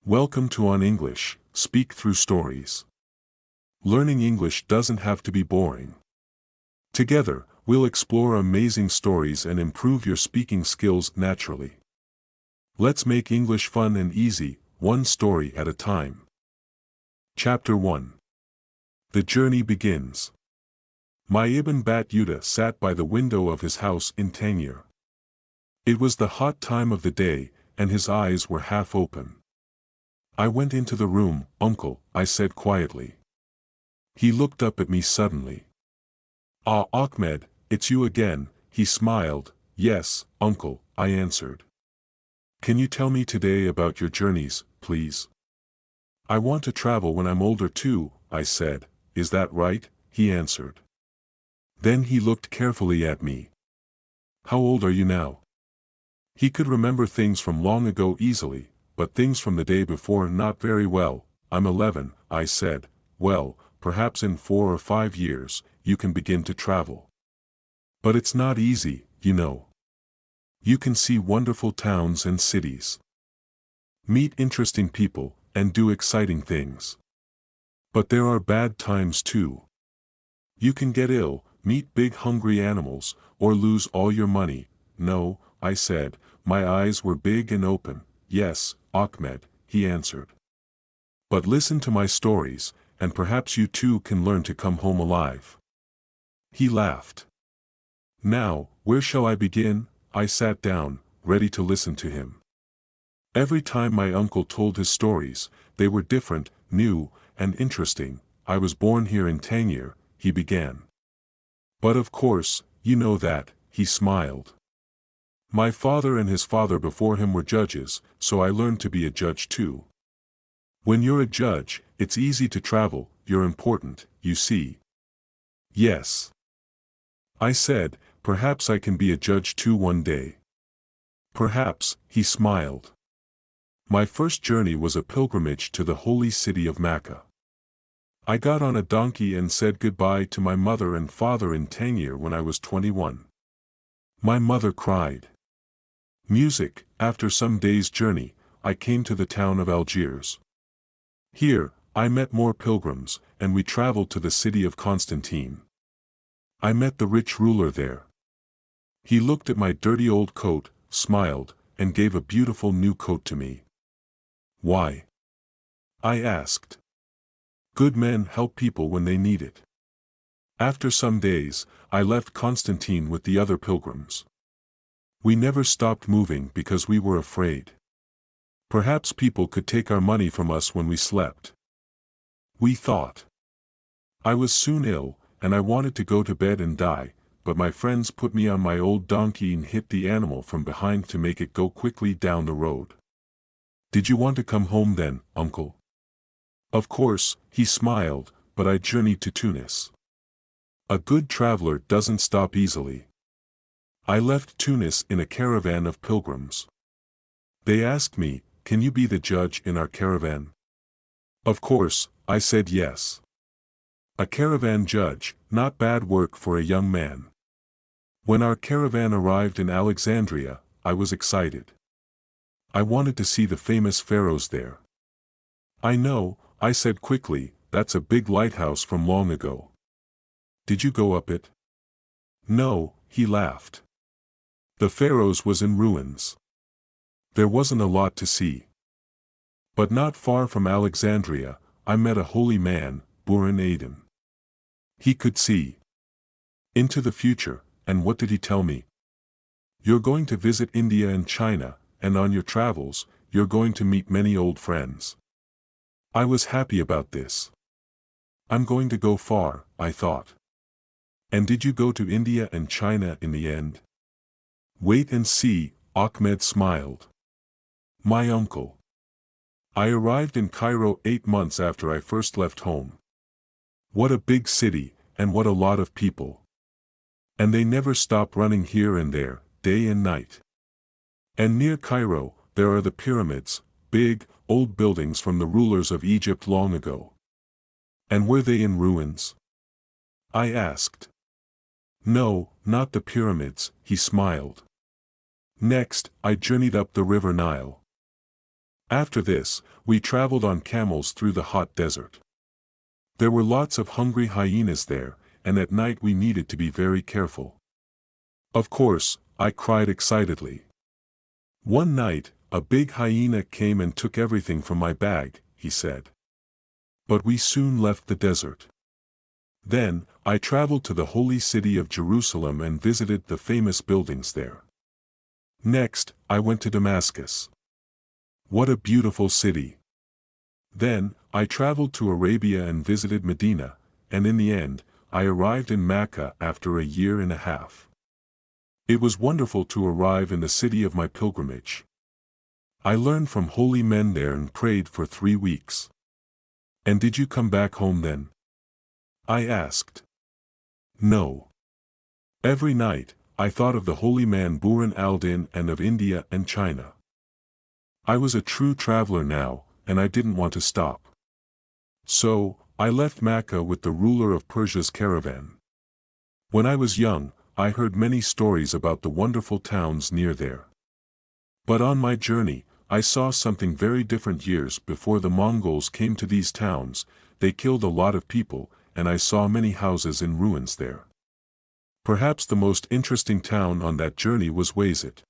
Welcome to On English, Speak Through Stories. Learning English doesn't have to be boring. Together, we'll explore amazing stories and improve your speaking skills naturally. Let's make English fun and easy, one story at a time. Chapter 1. The Journey Begins. My Ibn Battuta sat by the window of his house in Tangier. It was the hot time of the day, and his eyes were half open. I went into the room. "Uncle," I said quietly. He looked up at me suddenly. "Ah, Ahmed, it's you again," he smiled. "Yes, uncle," I answered. "Can you tell me today about your journeys, please?" "I want to travel when I'm older too," I said. "Is that right?" he answered. Then he looked carefully at me. "How old are you now?" He could remember things from long ago easily, but things from the day before not very well. "I'm 11, I said. "Well, perhaps in 4 or 5 years, you can begin to travel. But it's not easy, you know. You can see wonderful towns and cities, meet interesting people, and do exciting things. But there are bad times too. You can get ill, meet big hungry animals, or lose all your money." "No," I said, my eyes were big and open. "Yes, Ahmed," he answered. "But listen to my stories, and perhaps you too can learn to come home alive." He laughed. "Now, where shall I begin?" I sat down, ready to listen to him. Every time my uncle told his stories, they were different, new, and interesting. "I was born here in Tangier," he began. "But of course, you know that," he smiled. "My father and his father before him were judges, so I learned to be a judge too. When you're a judge, it's easy to travel, you're important, you see." "Yes," I said, "perhaps I can be a judge too one day." "Perhaps," he smiled. My first journey was a pilgrimage to the holy city of Mecca. I got on a donkey and said goodbye to my mother and father in Tangier when I was 21. My mother cried. Music. After some days' journey, I came to the town of Algiers. Here, I met more pilgrims, and we traveled to the city of Constantine. I met the rich ruler there. He looked at my dirty old coat, smiled, and gave a beautiful new coat to me. "Why?" I asked. "Good men help people when they need it." After some days, I left Constantine with the other pilgrims. We never stopped moving because we were afraid. Perhaps people could take our money from us when we slept. We thought. I was soon ill, and I wanted to go to bed and die, but my friends put me on my old donkey and hit the animal from behind to make it go quickly down the road. "Did you want to come home then, uncle?" "Of course," he smiled, "but I journeyed to Tunis. A good traveler doesn't stop easily. I left Tunis in a caravan of pilgrims. They asked me, 'Can you be the judge in our caravan?' Of course, I said yes. A caravan judge, not bad work for a young man. When our caravan arrived in Alexandria, I was excited. I wanted to see the famous pharaohs there." "I know," I said quickly, "that's a big lighthouse from long ago. Did you go up it?" "No," he laughed. "The pharaohs was in ruins. There wasn't a lot to see. But not far from Alexandria, I met a holy man, Buran Aden. He could see into the future, and what did he tell me? 'You're going to visit India and China, and on your travels, you're going to meet many old friends.' I was happy about this. I'm going to go far, I thought. And did you go to India and China in the end?" "Wait and see," Ahmed smiled. My uncle. I arrived in Cairo 8 months after I first left home. What a big city, and what a lot of people. And they never stop running here and there, day and night. And near Cairo, there are the pyramids, big, old buildings from the rulers of Egypt long ago. And were they in ruins?" I asked. "No, not the pyramids," he smiled. Next, I journeyed up the river Nile. After this, we traveled on camels through the hot desert. There were lots of hungry hyenas there, and at night we needed to be very careful. Of course, I cried excitedly. One night, a big hyena came and took everything from my bag, he said. But we soon left the desert. Then, I traveled to the holy city of Jerusalem and visited the famous buildings there. Next, I went to Damascus. What a beautiful city! Then, I traveled to Arabia and visited Medina, and in the end, I arrived in Mecca after a year and a half. It was wonderful to arrive in the city of my pilgrimage. I learned from holy men there and prayed for 3 weeks. And did you come back home then? I asked. No. Every night, I thought of the holy man Burhan al-Din and of India and China. I was a true traveler now, and I didn't want to stop. So, I left Mecca with the ruler of Persia's caravan. When I was young, I heard many stories about the wonderful towns near there. But on my journey, I saw something very different. Years before the Mongols came to these towns, they killed a lot of people, and I saw many houses in ruins there. Perhaps the most interesting town on that journey was Wazit.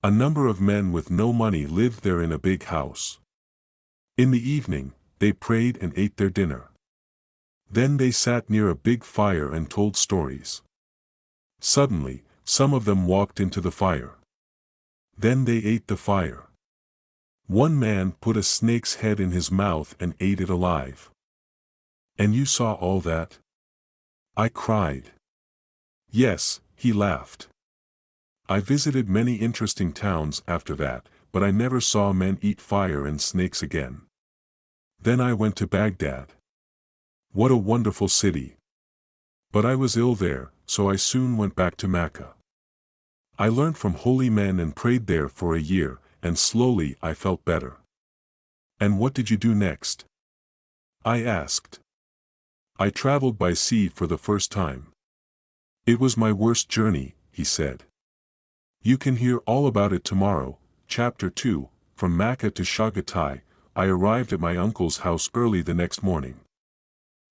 A number of men with no money lived there in a big house. In the evening, they prayed and ate their dinner. Then they sat near a big fire and told stories. Suddenly, some of them walked into the fire. Then they ate the fire. One man put a snake's head in his mouth and ate it alive. And you saw all that? I cried. Yes, he laughed. I visited many interesting towns after that, but I never saw men eat fire and snakes again. Then I went to Baghdad. What a wonderful city! But I was ill there, so I soon went back to Mecca. I learned from holy men and prayed there for a year, and slowly I felt better. And what did you do next? I asked. I traveled by sea for the first time. It was my worst journey, he said. You can hear all about it tomorrow. Chapter 2, From Mecca to Chagatai. I arrived at my uncle's house early the next morning.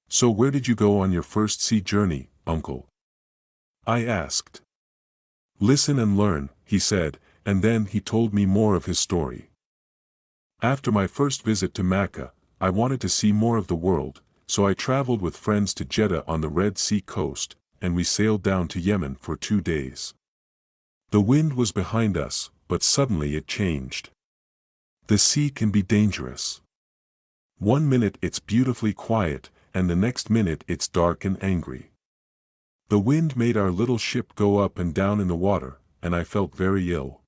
So where did you go on your first sea journey, uncle? I asked. Listen and learn, he said, and then he told me more of his story. After my first visit to Mecca, I wanted to see more of the world, so I traveled with friends to Jeddah on the Red Sea coast, and we sailed down to Yemen for 2 days. The wind was behind us, but suddenly it changed. The sea can be dangerous. 1 minute it's beautifully quiet, and the next minute it's dark and angry. The wind made our little ship go up and down in the water, and I felt very ill.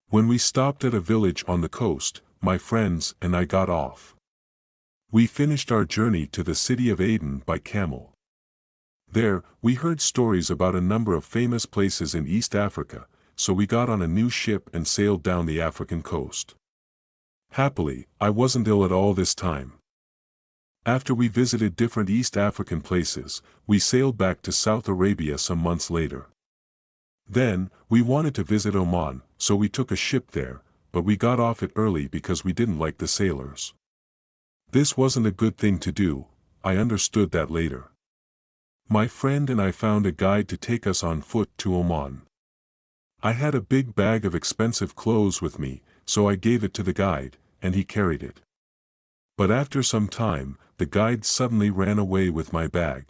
When we stopped at a village on the coast, my friends and I got off. We finished our journey to the city of Aden by camel. There, we heard stories about a number of famous places in East Africa, so we got on a new ship and sailed down the African coast. Happily, I wasn't ill at all this time. After we visited different East African places, we sailed back to South Arabia some months later. Then, we wanted to visit Oman, so we took a ship there, but we got off it early because we didn't like the sailors. This wasn't a good thing to do, I understood that later. My friend and I found a guide to take us on foot to Oman. I had a big bag of expensive clothes with me, so I gave it to the guide, and he carried it. But after some time, the guide suddenly ran away with my bag.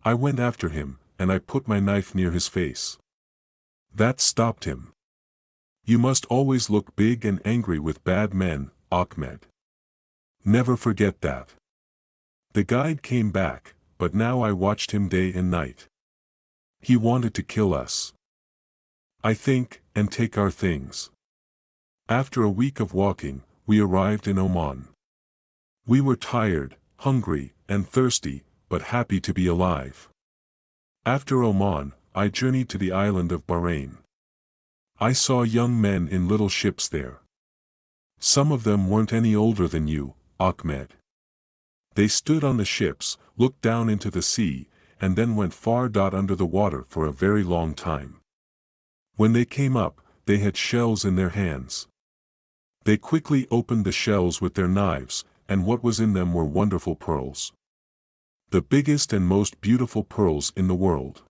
I went after him, and I put my knife near his face. That stopped him. You must always look big and angry with bad men, Ahmed. Never forget that. The guide came back, but now I watched him day and night. He wanted to kill us, I think, and take our things. After a week of walking, we arrived in Oman. We were tired, hungry, and thirsty, but happy to be alive. After Oman, I journeyed to the island of Bahrain. I saw young men in little ships there. Some of them weren't any older than you, Ahmed. They stood on the ships, looked down into the sea, and then went far under the water for a very long time. When they came up, they had shells in their hands. They quickly opened the shells with their knives, and what was in them were wonderful pearls. The biggest and most beautiful pearls in the world.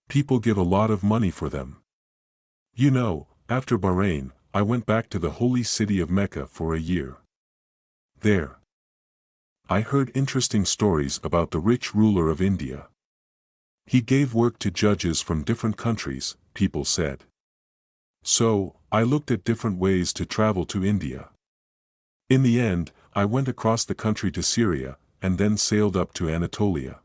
People give a lot of money for them. You know, after Bahrain, I went back to the holy city of Mecca for a year. There, I heard interesting stories about the rich ruler of India. He gave work to judges from different countries, people said. So, I looked at different ways to travel to India. In the end, I went across the country to Syria, and then sailed up to Anatolia.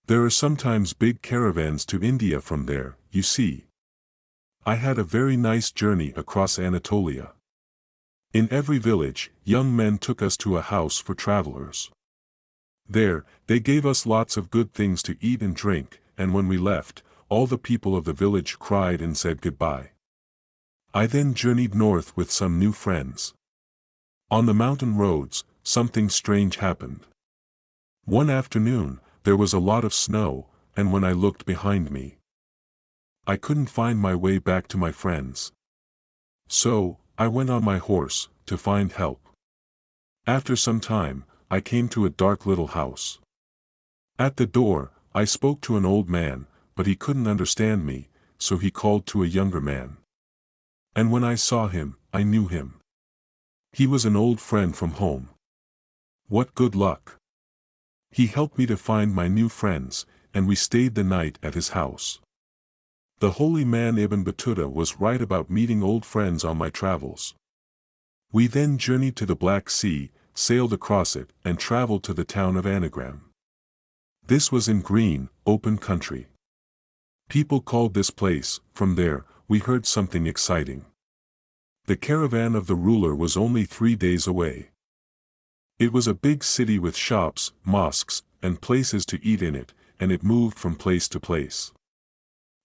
There are sometimes big caravans to India from there, you see. I had a very nice journey across Anatolia. In every village, young men took us to a house for travelers. There, they gave us lots of good things to eat and drink, and when we left, all the people of the village cried and said goodbye. I then journeyed north with some new friends. On the mountain roads, something strange happened. One afternoon, there was a lot of snow, and when I looked behind me, I couldn't find my way back to my friends. So, I went on my horse, to find help. After some time, I came to a dark little house. At the door, I spoke to an old man, but he couldn't understand me, so he called to a younger man. And when I saw him, I knew him. He was an old friend from home. What good luck! He helped me to find my new friends, and we stayed the night at his house. The holy man Ibn Battuta was right about meeting old friends on my travels. We then journeyed to the Black Sea, sailed across it, and traveled to the town of Anagram. This was in green, open country. People called this place. From there, we heard something exciting. The caravan of the ruler was only 3 days away. It was a big city with shops, mosques, and places to eat in it, and it moved from place to place.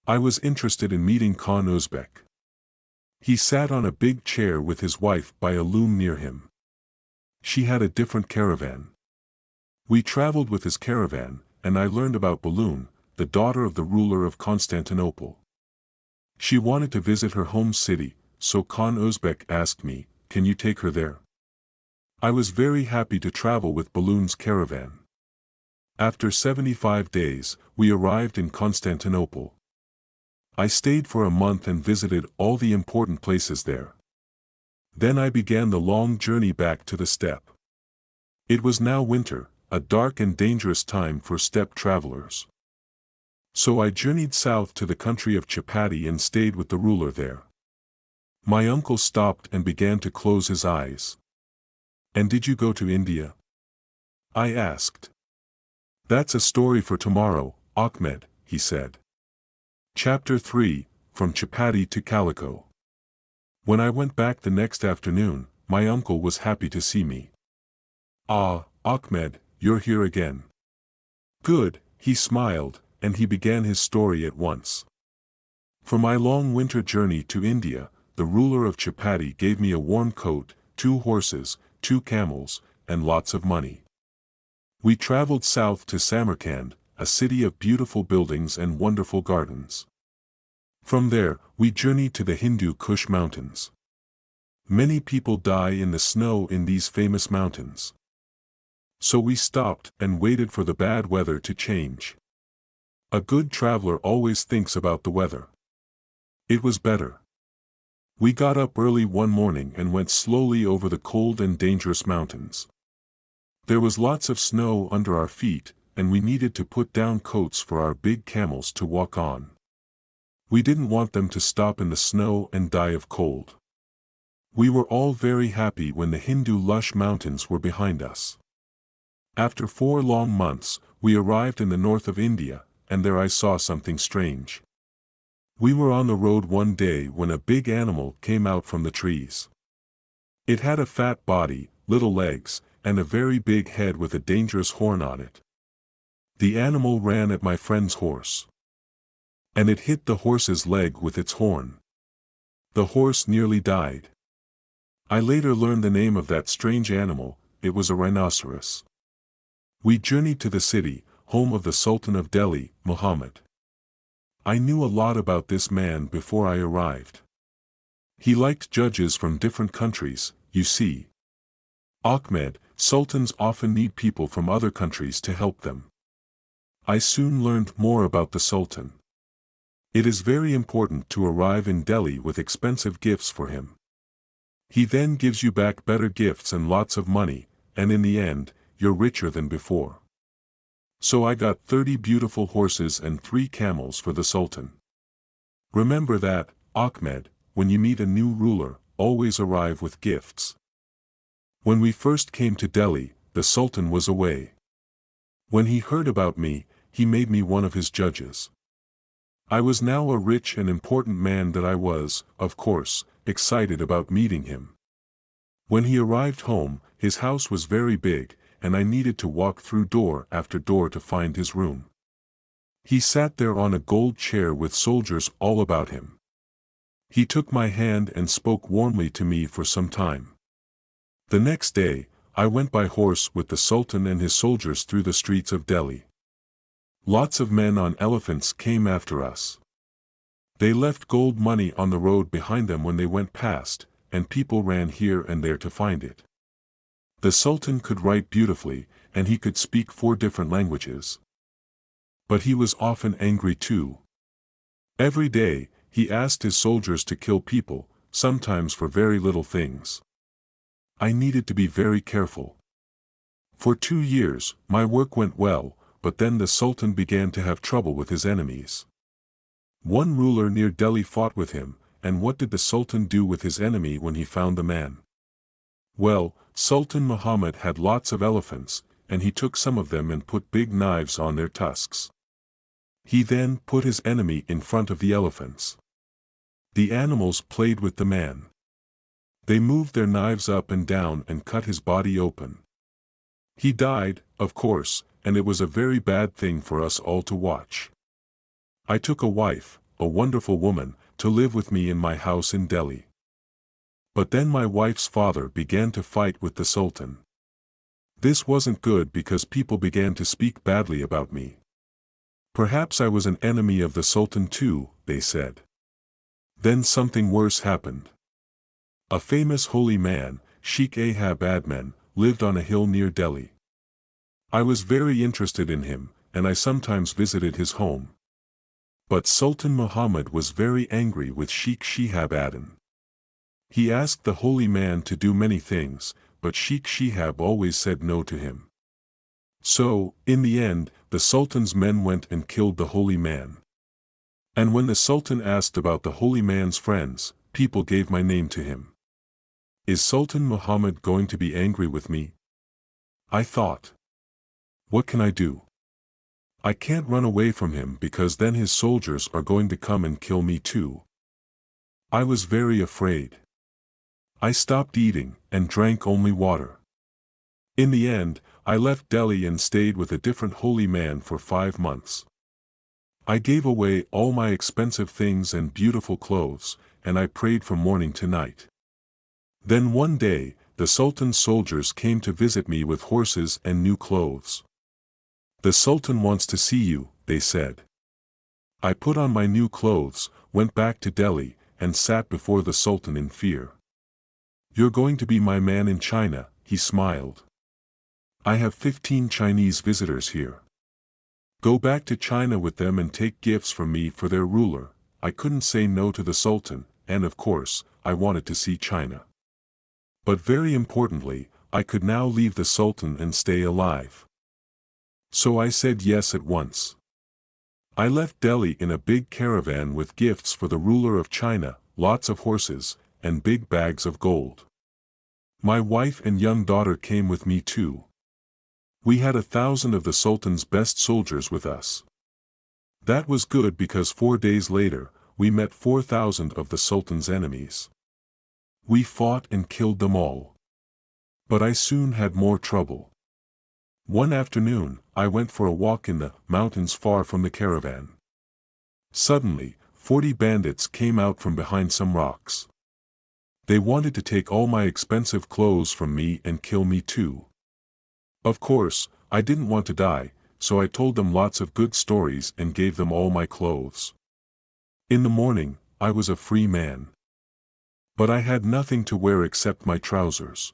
I was interested in meeting Khan Uzbek. He sat on a big chair with his wife by a loom near him. She had a different caravan. We traveled with his caravan, and I learned about Balun, the daughter of the ruler of Constantinople. She wanted to visit her home city, so Khan Uzbek asked me, "Can you take her there?" I was very happy to travel with Balun's caravan. After 75 days, we arrived in Constantinople. I stayed for a month and visited all the important places there. Then I began the long journey back to the steppe. It was now winter, a dark and dangerous time for steppe travelers. So I journeyed south to the country of Chapati and stayed with the ruler there. My uncle stopped and began to close his eyes. "And did you go to India?" I asked. "That's a story for tomorrow, Ahmed," he said. Chapter 3, From Chapati to Calico. When I went back the next afternoon, my uncle was happy to see me. "Ah, Ahmed, you're here again." "Good," he smiled, and he began his story at once. For my long winter journey to India, the ruler of Chapati gave me a warm coat, 2 horses, 2 camels, and lots of money. We traveled south to Samarkand, a city of beautiful buildings and wonderful gardens. From there, we journeyed to the Hindu Kush Mountains. Many people die in the snow in these famous mountains. So we stopped and waited for the bad weather to change. A good traveler always thinks about the weather. It was better. We got up early one morning and went slowly over the cold and dangerous mountains. There was lots of snow under our feet, and we needed to put down coats for our big camels to walk on. We didn't want them to stop in the snow and die of cold. We were all very happy when the Hindu lush mountains were behind us. After 4 long months, we arrived in the north of India, and there I saw something strange. We were on the road one day when a big animal came out from the trees. It had a fat body, little legs, and a very big head with a dangerous horn on it. The animal ran at my friend's horse. And it hit the horse's leg with its horn. The horse nearly died. I later learned the name of that strange animal. It was a rhinoceros. We journeyed to the city, home of the Sultan of Delhi, Muhammad. I knew a lot about this man before I arrived. He liked judges from different countries, you see. Ahmed, sultans often need people from other countries to help them. I soon learned more about the sultan. It is very important to arrive in Delhi with expensive gifts for him. He then gives you back better gifts and lots of money, and in the end, you're richer than before. So I got 30 beautiful horses and 3 camels for the sultan. Remember that, Ahmed, when you meet a new ruler, always arrive with gifts. When we first came to Delhi, the sultan was away. When he heard about me, he made me one of his judges. I was now a rich and important man that I was, of course, excited about meeting him. When he arrived home, his house was very big, and I needed to walk through door after door to find his room. He sat there on a gold chair with soldiers all about him. He took my hand and spoke warmly to me for some time. The next day, I went by horse with the Sultan and his soldiers through the streets of Delhi. Lots of men on elephants came after us. They left gold money on the road behind them when they went past, and people ran here and there to find it. The Sultan could write beautifully, and he could speak 4 different languages. But he was often angry too. Every day, he asked his soldiers to kill people, sometimes for very little things. I needed to be very careful. For 2 years, my work went well, but then the Sultan began to have trouble with his enemies. One ruler near Delhi fought with him, and what did the Sultan do with his enemy when he found the man? Well, Sultan Muhammad had lots of elephants, and he took some of them and put big knives on their tusks. He then put his enemy in front of the elephants. The animals played with the man. They moved their knives up and down and cut his body open. He died, of course, and it was a very bad thing for us all to watch. I took a wife, a wonderful woman, to live with me in my house in Delhi. But then my wife's father began to fight with the Sultan. This wasn't good because people began to speak badly about me. Perhaps I was an enemy of the Sultan too, they said. Then something worse happened. A famous holy man, Sheikh Ahab Adman, lived on a hill near Delhi. I was very interested in him, and I sometimes visited his home. But Sultan Muhammad was very angry with Sheikh Shihab Adnan. He asked the holy man to do many things, but Sheikh Shihab always said no to him. So, in the end, the Sultan's men went and killed the holy man. And when the Sultan asked about the holy man's friends, people gave my name to him. Is Sultan Muhammad going to be angry with me? I thought. What can I do? I can't run away from him because then his soldiers are going to come and kill me too. I was very afraid. I stopped eating and drank only water. In the end, I left Delhi and stayed with a different holy man for 5 months. I gave away all my expensive things and beautiful clothes, and I prayed from morning to night. Then one day, the Sultan's soldiers came to visit me with horses and new clothes. The Sultan wants to see you, they said. I put on my new clothes, went back to Delhi, and sat before the Sultan in fear. You're going to be my man in China, he smiled. I have 15 Chinese visitors here. Go back to China with them and take gifts from me for their ruler. I couldn't say no to the Sultan, and of course, I wanted to see China. But very importantly, I could now leave the Sultan and stay alive. So I said yes at once. I left Delhi in a big caravan with gifts for the ruler of China, lots of horses, and big bags of gold. My wife and young daughter came with me too. We had 1,000 of the Sultan's best soldiers with us. That was good because 4 days later, we met 4,000 of the Sultan's enemies. We fought and killed them all. But I soon had more trouble. One afternoon, I went for a walk in the mountains far from the caravan. Suddenly, 40 bandits came out from behind some rocks. They wanted to take all my expensive clothes from me and kill me too. Of course, I didn't want to die, so I told them lots of good stories and gave them all my clothes. In the morning, I was a free man. But I had nothing to wear except my trousers.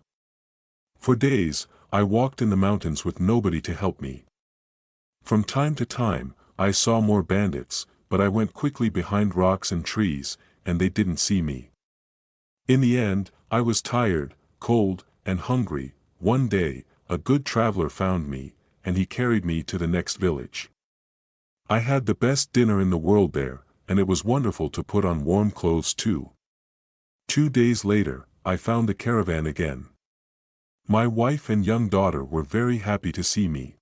For days, I walked in the mountains with nobody to help me. From time to time, I saw more bandits, but I went quickly behind rocks and trees, and they didn't see me. In the end, I was tired, cold, and hungry. One day, a good traveler found me, and he carried me to the next village. I had the best dinner in the world there, and it was wonderful to put on warm clothes too. 2 days later, I found the caravan again. My wife and young daughter were very happy to see me.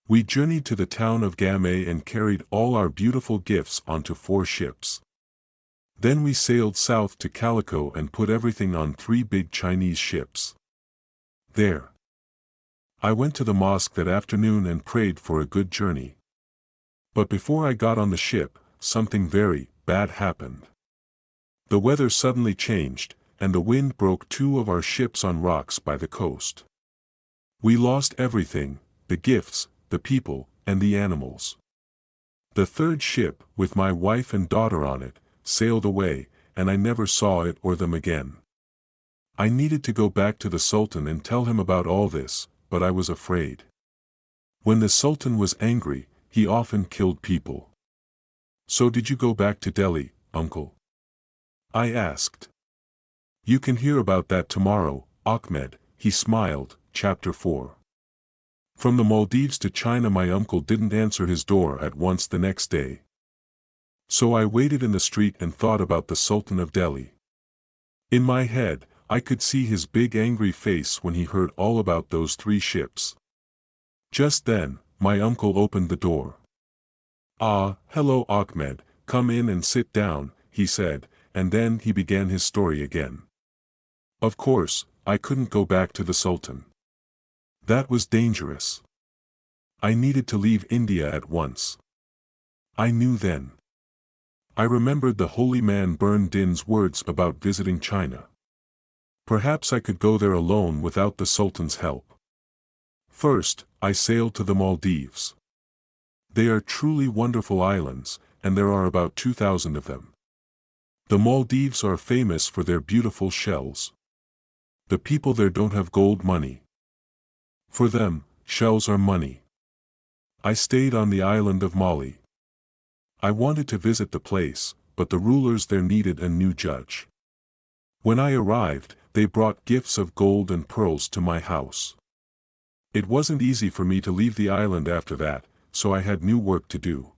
We journeyed to the town of Gamay and carried all our beautiful gifts onto 4 ships. Then we sailed south to Calico and put everything on 3 big Chinese ships. There, I went to the mosque that afternoon and prayed for a good journey. But before I got on the ship, something very bad happened. The weather suddenly changed, and the wind broke 2 of our ships on rocks by the coast. We lost everything, the gifts, the people, and the animals. The 3rd ship, with my wife and daughter on it, sailed away, and I never saw it or them again. I needed to go back to the Sultan and tell him about all this, but I was afraid. When the Sultan was angry, he often killed people. So did you go back to Delhi, uncle? I asked. You can hear about that tomorrow, Ahmed, he smiled. Chapter 4. From the Maldives to China. My uncle didn't answer his door at once the next day. So I waited in the street and thought about the Sultan of Delhi. In my head, I could see his big angry face when he heard all about those 3 ships. Just then, my uncle opened the door. Ah, hello Ahmed, come in and sit down, he said, and then he began his story again. Of course, I couldn't go back to the Sultan. That was dangerous. I needed to leave India at once. I knew then. I remembered the holy man Burn Din's words about visiting China. Perhaps I could go there alone without the Sultan's help. First, I sailed to the Maldives. They are truly wonderful islands, and there are about 2,000 of them. The Maldives are famous for their beautiful shells. The people there don't have gold money. For them, shells are money. I stayed on the island of Mali. I wanted to visit the place, but the rulers there needed a new judge. When I arrived, they brought gifts of gold and pearls to my house. It wasn't easy for me to leave the island after that, so I had new work to do.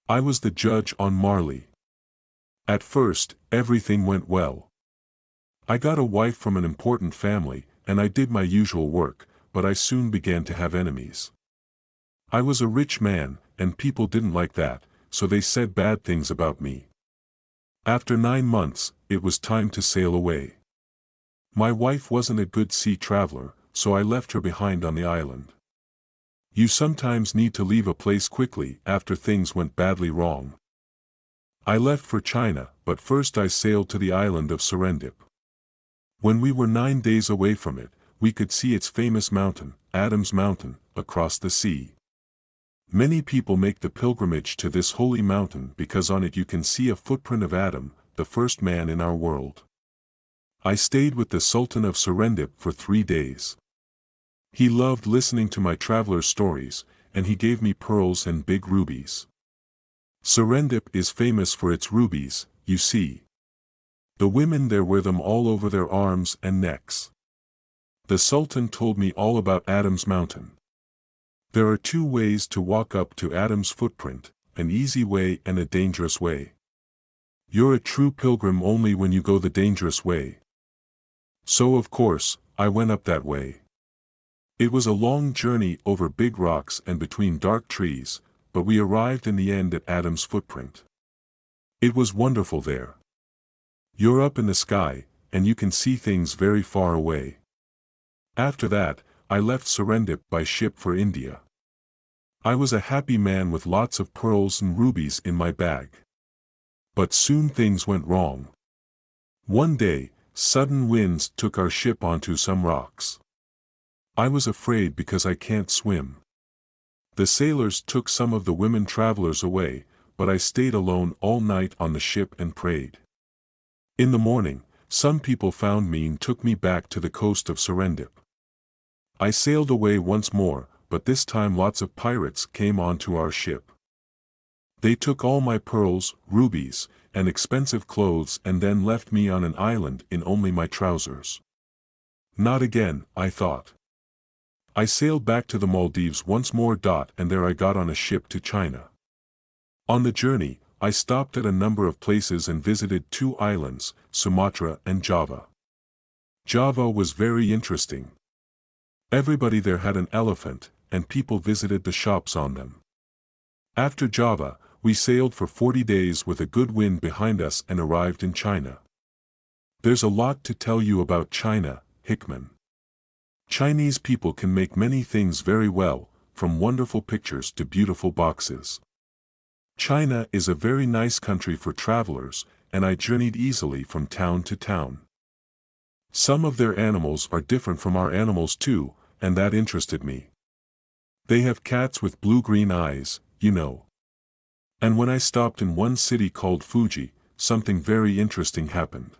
I was the judge on Marley. At first, everything went well. I got a wife from an important family, and I did my usual work, but I soon began to have enemies. I was a rich man, and people didn't like that, so they said bad things about me. After 9 months, it was time to sail away. My wife wasn't a good sea traveler, so I left her behind on the island. You sometimes need to leave a place quickly after things went badly wrong. I left for China, but first I sailed to the island of Serendip. When we were 9 days away from it, we could see its famous mountain, Adam's Mountain, across the sea. Many people make the pilgrimage to this holy mountain because on it you can see a footprint of Adam, the first man in our world. I stayed with the Sultan of Serendip for 3 days. He loved listening to my traveler's stories, and he gave me pearls and big rubies. Serendip is famous for its rubies, you see. The women there wear them all over their arms and necks. The Sultan told me all about Adam's Mountain. There are 2 ways to walk up to Adam's footprint, an easy way and a dangerous way. You're a true pilgrim only when you go the dangerous way. So of course, I went up that way. It was a long journey over big rocks and between dark trees, but we arrived in the end at Adam's footprint. It was wonderful there. You're up in the sky, and you can see things very far away. After that, I left Serendip by ship for India. I was a happy man with lots of pearls and rubies in my bag. But soon things went wrong. One day, sudden winds took our ship onto some rocks. I was afraid because I can't swim. The sailors took some of the women travelers away, but I stayed alone all night on the ship and prayed. In the morning, some people found me and took me back to the coast of Serendip. I sailed away once more, but this time lots of pirates came onto our ship. They took all my pearls, rubies, and expensive clothes and then left me on an island in only my trousers. Not again, I thought. I sailed back to the Maldives once more. And there I got on a ship to China. On the journey, I stopped at a number of places and visited 2 islands, Sumatra and Java. Java was very interesting. Everybody there had an elephant, and people visited the shops on them. After Java, we sailed for 40 days with a good wind behind us and arrived in China. There's a lot to tell you about China, Hickman. Chinese people can make many things very well, from wonderful pictures to beautiful boxes. China is a very nice country for travelers, and I journeyed easily from town to town. Some of their animals are different from our animals too, and that interested me. They have cats with blue-green eyes, you know. And when I stopped in one city called Fuji, something very interesting happened.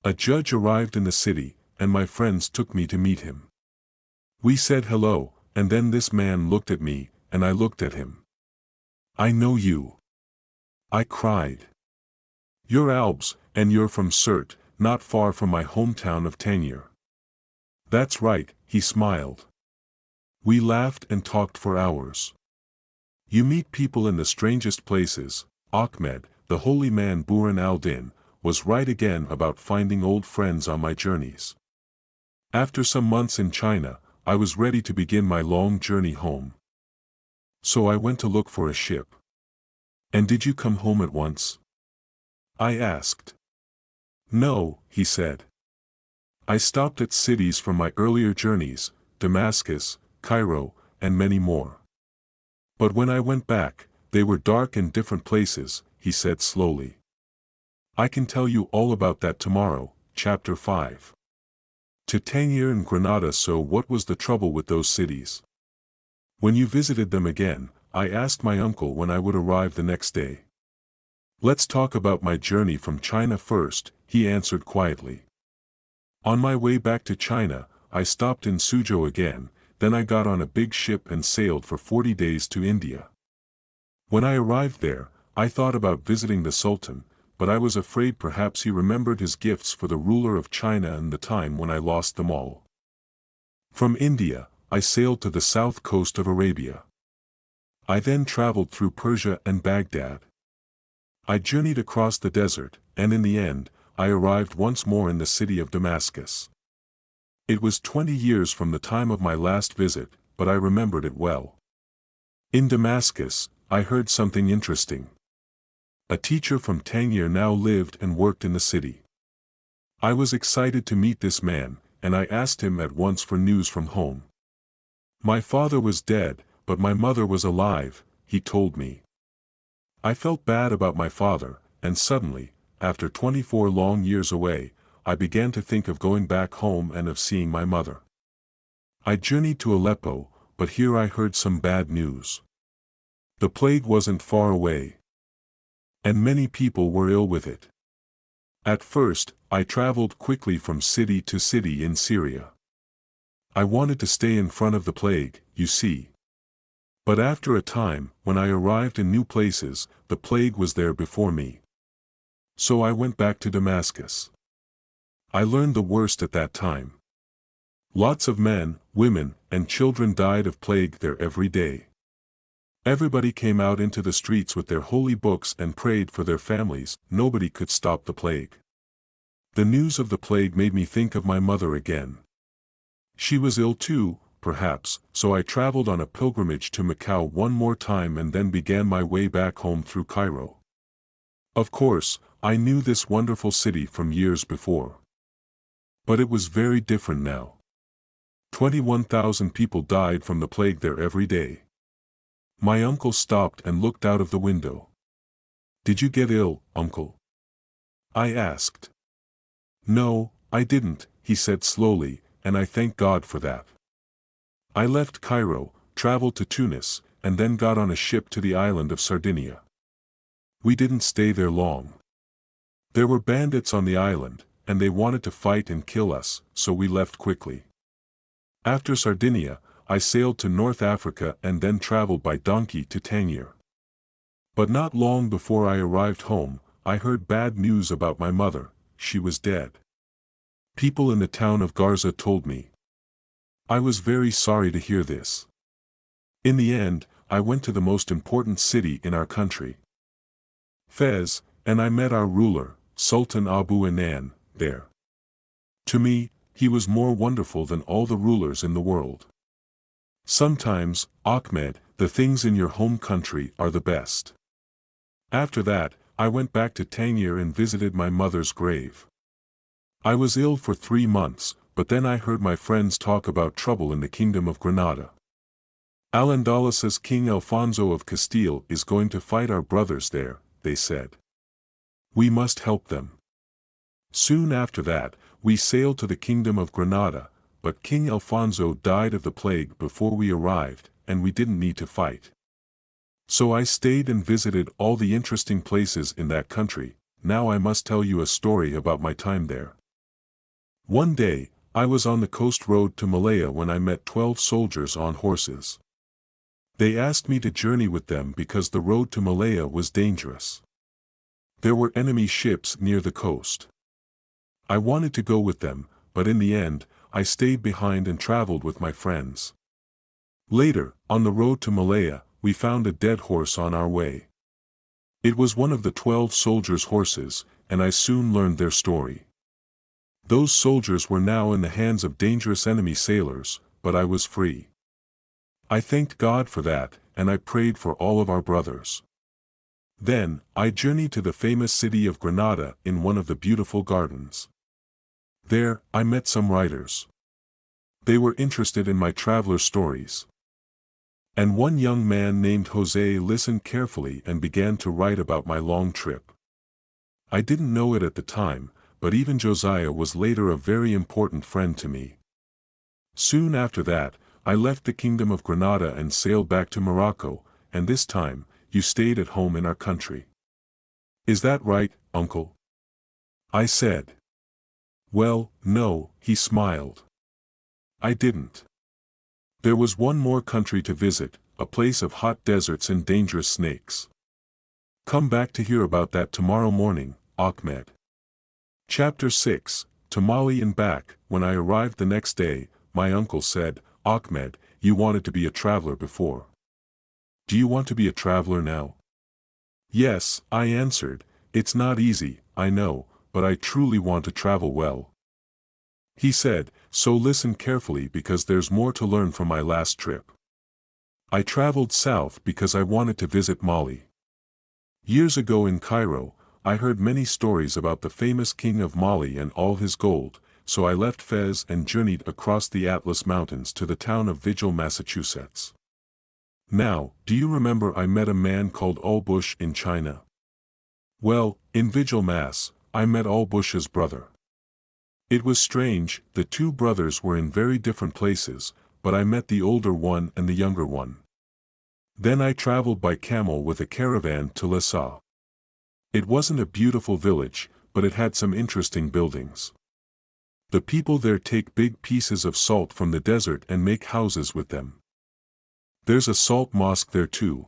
A judge arrived in the city, and my friends took me to meet him. We said hello, and then this man looked at me, and I looked at him. "I know you," I cried. "You're Albs, and you're from Surt, not far from my hometown of Tangier." "That's right," he smiled. We laughed and talked for hours. You meet people in the strangest places. Ahmed, the holy man Burhan al-Din, was right again about finding old friends on my journeys. After some months in China, I was ready to begin my long journey home. So I went to look for a ship. "And did you come home at once?" I asked. "No," he said. "I stopped at cities from my earlier journeys, Damascus, Cairo, and many more. But when I went back, they were dark and different places," he said slowly. "I can tell you all about that tomorrow." Chapter 5. To Tangier and Granada. So what was the trouble with those cities? When you visited them again, I asked my uncle when I would arrive the next day. "Let's talk about my journey from China first," he answered quietly. On my way back to China, I stopped in Suzhou again, then I got on a big ship and sailed for 40 days to India. When I arrived there, I thought about visiting the Sultan, but I was afraid perhaps he remembered his gifts for the ruler of China and the time when I lost them all. From India, I sailed to the south coast of Arabia. I then traveled through Persia and Baghdad. I journeyed across the desert, and in the end, I arrived once more in the city of Damascus. It was 20 years from the time of my last visit, but I remembered it well. In Damascus, I heard something interesting. A teacher from Tangier now lived and worked in the city. I was excited to meet this man, and I asked him at once for news from home. My father was dead, but my mother was alive, he told me. I felt bad about my father, and suddenly, after 24 long years away, I began to think of going back home and of seeing my mother. I journeyed to Aleppo, but here I heard some bad news. The plague wasn't far away, and many people were ill with it. At first, I traveled quickly from city to city in Syria. I wanted to stay in front of the plague, you see. But after a time, when I arrived in new places, the plague was there before me. So I went back to Damascus. I learned the worst at that time. Lots of men, women, and children died of plague there every day. Everybody came out into the streets with their holy books and prayed for their families. Nobody could stop the plague. The news of the plague made me think of my mother again. She was ill too, perhaps, so I traveled on a pilgrimage to Macau one more time and then began my way back home through Cairo. Of course, I knew this wonderful city from years before. But it was very different now. 21,000 people died from the plague there every day. My uncle stopped and looked out of the window. "Did you get ill, uncle?" I asked. "No, I didn't," he said slowly, "and I thank God for that. I left Cairo, traveled to Tunis, and then got on a ship to the island of Sardinia. We didn't stay there long. There were bandits on the island, and they wanted to fight and kill us, so we left quickly. After Sardinia, I sailed to North Africa and then traveled by donkey to Tangier. But not long before I arrived home, I heard bad news about my mother. She was dead. People in the town of Garza told me. I was very sorry to hear this. In the end, I went to the most important city in our country, Fez, and I met our ruler, Sultan Abu Anan, there. To me, he was more wonderful than all the rulers in the world. Sometimes, Ahmed, the things in your home country are the best. After that, I went back to Tangier and visited my mother's grave. I was ill for 3 months, but then I heard my friends talk about trouble in the kingdom of Granada. Al-Andalus's King Alfonso of Castile is going to fight our brothers there, they said. We must help them. Soon after that, we sailed to the kingdom of Granada, but King Alfonso died of the plague before we arrived, and we didn't need to fight. So I stayed and visited all the interesting places in that country. Now I must tell you a story about my time there. One day, I was on the coast road to Malaya when I met 12 soldiers on horses. They asked me to journey with them because the road to Malaya was dangerous. There were enemy ships near the coast. I wanted to go with them, but in the end, I stayed behind and traveled with my friends. Later, on the road to Malaya, we found a dead horse on our way. It was one of the 12 soldiers' horses, and I soon learned their story. Those soldiers were now in the hands of dangerous enemy sailors, but I was free. I thanked God for that, and I prayed for all of our brothers. Then, I journeyed to the famous city of Granada in one of the beautiful gardens. There, I met some writers. They were interested in my traveler stories. And one young man named Jose listened carefully and began to write about my long trip. I didn't know it at the time, but even Josiah was later a very important friend to me. Soon after that, I left the kingdom of Granada and sailed back to Morocco, and this time, you stayed at home in our country. Is that right, uncle? I said. Well, no, he smiled. I didn't. There was one more country to visit, a place of hot deserts and dangerous snakes. Come back to hear about that tomorrow morning, Ahmed. Chapter 6, To Mali and Back. When I arrived the next day, my uncle said, Ahmed, you wanted to be a traveler before. Do you want to be a traveler now? Yes, I answered, it's not easy, I know, but I truly want to travel well. He said, so listen carefully because there's more to learn from my last trip. I traveled south because I wanted to visit Mali. Years ago in Cairo, I heard many stories about the famous king of Mali and all his gold, so I left Fez and journeyed across the Atlas Mountains to the town of Vigil, Massachusetts. Now, do you remember I met a man called Allbush in China? Well, in Vigil, Mass, I met Allbush's brother. It was strange, the two brothers were in very different places, but I met the older one and the younger one. Then I traveled by camel with a caravan to Lhasa. It wasn't a beautiful village, but it had some interesting buildings. The people there take big pieces of salt from the desert and make houses with them. There's a salt mosque there too.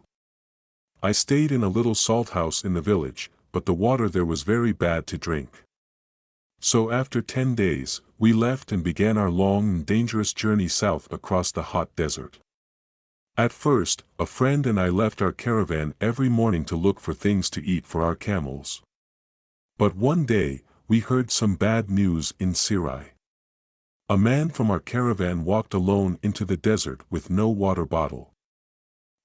I stayed in a little salt house in the village, but the water there was very bad to drink. So after 10 days, we left and began our long and dangerous journey south across the hot desert. At first, a friend and I left our caravan every morning to look for things to eat for our camels. But one day, we heard some bad news in Sirai. A man from our caravan walked alone into the desert with no water bottle.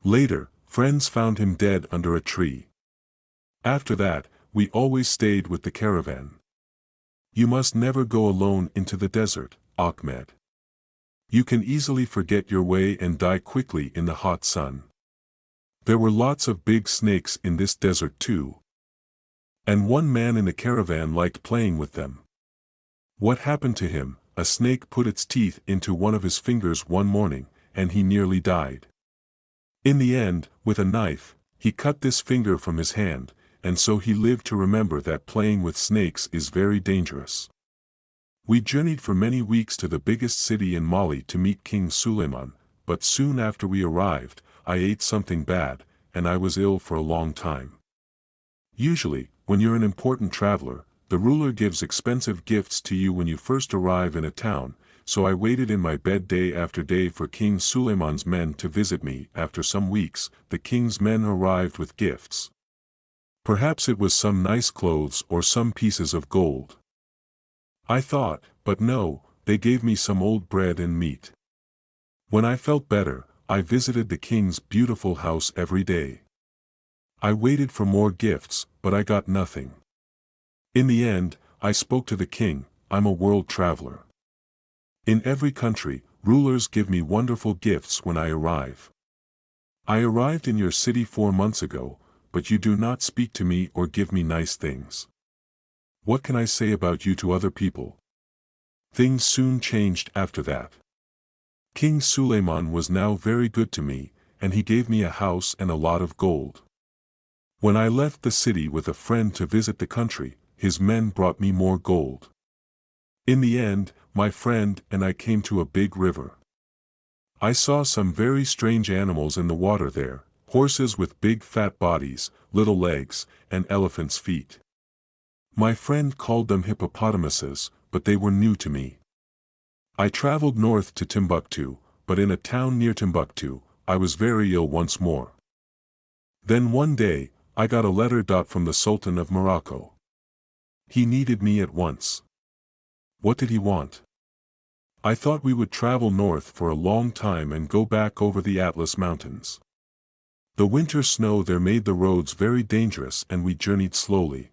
Later, friends found him dead under a tree. After that, we always stayed with the caravan. You must never go alone into the desert, Ahmed. You can easily forget your way and die quickly in the hot sun. There were lots of big snakes in this desert too. And one man in the caravan liked playing with them. What happened to him? A snake put its teeth into one of his fingers one morning, and he nearly died. In the end, with a knife, he cut this finger from his hand, and so he lived to remember that playing with snakes is very dangerous. We journeyed for many weeks to the biggest city in Mali to meet King Suleiman, but soon after we arrived, I ate something bad, and I was ill for a long time. Usually, when you're an important traveler, the ruler gives expensive gifts to you when you first arrive in a town, so I waited in my bed day after day for King Suleiman's men to visit me. After some weeks, the king's men arrived with gifts. Perhaps it was some nice clothes or some pieces of gold. I thought, but no, they gave me some old bread and meat. When I felt better, I visited the king's beautiful house every day. I waited for more gifts, but I got nothing. In the end, I spoke to the king. I'm a world traveler. In every country, rulers give me wonderful gifts when I arrive. I arrived in your city 4 months ago, but you do not speak to me or give me nice things. What can I say about you to other people? Things soon changed after that. King Suleiman was now very good to me, and he gave me a house and a lot of gold. When I left the city with a friend to visit the country, his men brought me more gold. In the end, my friend and I came to a big river. I saw some very strange animals in the water there, horses with big fat bodies, little legs, and elephants' feet. My friend called them hippopotamuses, but they were new to me. I traveled north to Timbuktu, but in a town near Timbuktu, I was very ill once more. Then one day, I got a letter from the Sultan of Morocco. He needed me at once. What did he want? I thought we would travel north for a long time and go back over the Atlas Mountains. The winter snow there made the roads very dangerous and we journeyed slowly.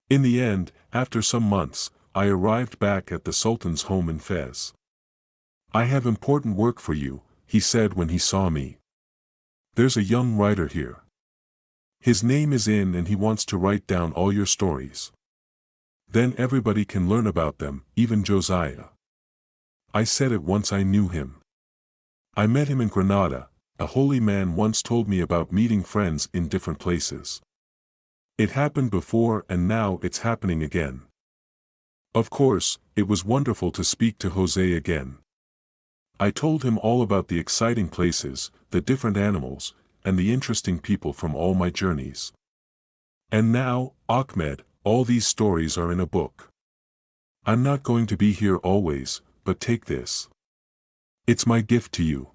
In the end, after some months, I arrived back at the Sultan's home in Fez. I have important work for you, he said when he saw me. There's a young writer here. His name is In and he wants to write down all your stories. Then everybody can learn about them, even Josiah. I said at once I knew him. I met him in Granada. A holy man once told me about meeting friends in different places. It happened before and now it's happening again. Of course, it was wonderful to speak to Jose again. I told him all about the exciting places, the different animals, and the interesting people from all my journeys. And now, Ahmed, all these stories are in a book. I'm not going to be here always, but take this. It's my gift to you.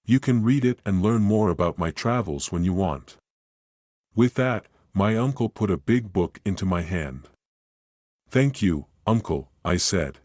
You can read it and learn more about my travels when you want. With that, my uncle put a big book into my hand. Thank you, uncle, I said.